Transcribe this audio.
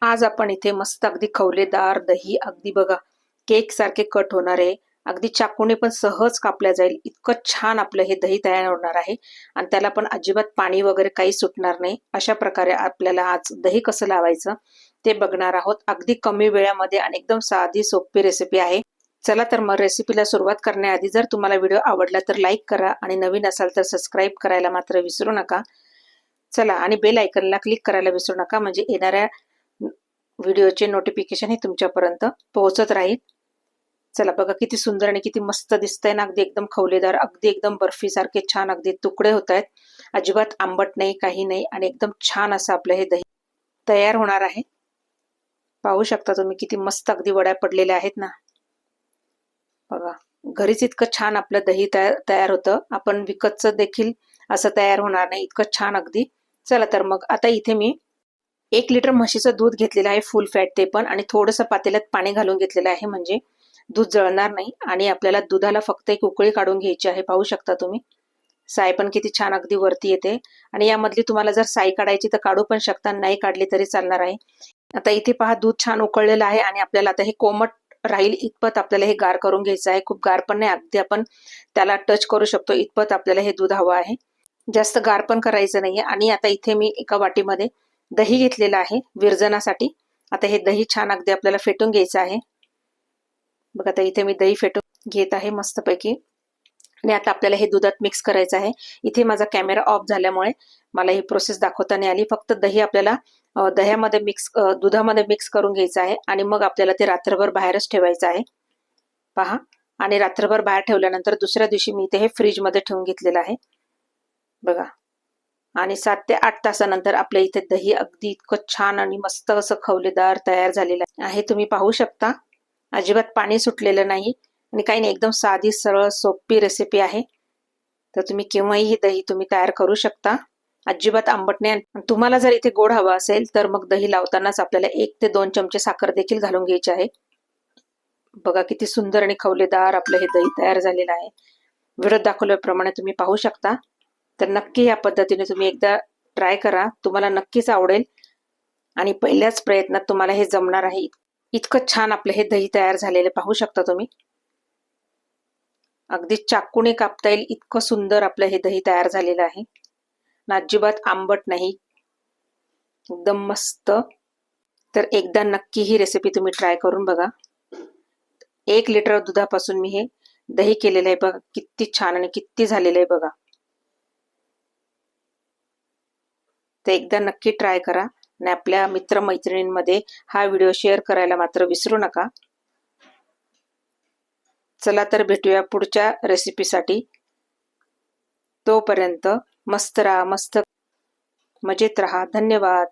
आज आपण इथे मस्त अगदी खवलेदार दही अगदी बघा केक सारखे कट होणार आहे. अगदी चाकूने पण सहज कापल्या जाईल इतकं छान आपलं हे दही तयार होणार आहे. आणि त्याला पण अजिबात पाणी वगैरे काही सुटणार नाही. अशा प्रकारे आपल्याला आज दही कसं लावायचं ते बघणार आहोत. अगदी कमी वेळामध्ये आणि एकदम साधी सोपी रेसिपी आहे. चला तर मग रेसिपीला सुरुवात करण्याआधी जर तुम्हाला व्हिडिओ आवडला तर लाईक करा आणि नवीन असाल तर सबस्क्राईब करायला मात्र विसरू नका. चला आणि बेल आयकनला क्लिक करायला विसरू नका, म्हणजे येणाऱ्या व्हिडिओचे नोटिफिकेशन हे तुमच्यापर्यंत पोहोचत राहील. चला बघा किती सुंदर आणि किती मस्त दिसतंय ना. अगदी एकदम खवलेदार, अगदी एकदम बर्फी सारखे छान अगदी तुकडे होत आहेत. अजिबात आंबट नाही, काही नाही आणि एकदम छान असं आपलं हे दही तयार होणार आहे. पाहू शकता तुम्ही किती मस्त अगदी वड्या पडलेल्या आहेत ना. बघा घरीच इतकं छान आपलं दही तयार होतं. आपण विकतचं देखील असं तयार होणार नाही, इतकं छान अगदी. चला तर मग आता इथे मी 1 लिटर म्हशीचं दूध घेतलेलं आहे, फुल फॅट ते पण, आणि थोडंसं पातेल्यात पाणी घालून घेतलेलं आहे, म्हणजे दूध जळणार नाही. आणि आपल्याला दुधाला फक्त एक उकळी काढून घ्यायची आहे. पाहू शकता तुम्ही साय पण किती छान अगदी वरती येते. आणि यामधली तुम्हाला जर साय काढायची तर काढू पण शकता, नाही काढली तरी चालणार आहे. आता इथे पहा दूध छान उकळलेलं आहे आणि आपल्याला आता हे कोमट राहील इतपत आपल्याला हे गार करून घ्यायचं आहे. खूप गार पण नाही, अगदी आपण त्याला टच करू शकतो इतपत आपल्याला हे दूध हवं आहे. जास्त गार पण करायचं नाहीये. आणि आता इथे मी एका वाटीमध्ये दही घेतलेलं आहे विरजनासाठी. आता हे दही छान अगदी आपल्याला फेटून घ्यायचं आहे. बघा आता इथे मी दही फेटून घेत आहे मस्तपैकी. आणि आता आपल्याला हे दुधात मिक्स करायचं आहे. इथे माझा कॅमेरा ऑफ झाल्यामुळे मला ही प्रोसेस दाखवता नाही आली. फक्त दही आपल्याला दुधामध्ये मिक्स करून घ्यायचं आहे आणि मग आपल्याला ते रात्रभर बाहेरच ठेवायचं आहे. पहा, आणि रात्रभर बाहेर ठेवल्यानंतर दुसऱ्या दिवशी मी इथे हे फ्रीजमध्ये ठेवून घेतलेलं आहे. बघा, आणि 7 ते 8 तासानंतर आपल्या इथे दही अगदी इतकं छान आणि मस्त असं खवलेदार तयार झालेलं आहे. तुम्ही पाहू शकता अजिबात पाणी सुटलेलं नाही आणि काही नाही, एकदम साधी सरळ सोपी रेसिपी आहे. तर तुम्ही केव्हाही ही दही तुम्ही तयार करू शकता. अजिबात आंबट नाही. तुम्हाला जर इथे गोड हवा असेल तर मग दही लावतानाच आपल्याला 1 ते 2 चमचे साखर देखील घालून घ्यायची आहे. बघा किती सुंदर आणि खवलेदार आपलं हे दही तयार झालेलं आहे. व्हिडिओत दाखवल्याप्रमाणे तुम्ही पाहू शकता. तर नक्की या पद्धतीने तुम्ही एकदा ट्राय करा, तुम्हाला नक्कीच आवडेल आणि पहिल्याच प्रयत्नात तुम्हाला हे जमणार आहे. इतकं छान आपलं हे दही तयार झालेलं पाहू शकता तुम्ही. अगदी चाकूने कापता येईल इतकं सुंदर आपलं हे दही तयार झालेलं आहे. अजिबात आंबट नाही, एकदम मस्त. तर एकदा नक्की ही रेसिपी तुम्ही ट्राय करून बघा. 1 लिटर दुधापासून मी हे दही केलेलं आहे. बघा किती छान आणि किती झालेलं आहे बघा. तर एकदा नक्की ट्राय करा आणि आपल्या मित्रमैत्रिणींमध्ये हा व्हिडिओ शेअर करायला मात्र विसरू नका. चला तर भेटूया पुढच्या रेसिपीसाठी. तोपर्यंत मस्त राहा, मस्त मजेत राहा. धन्यवाद.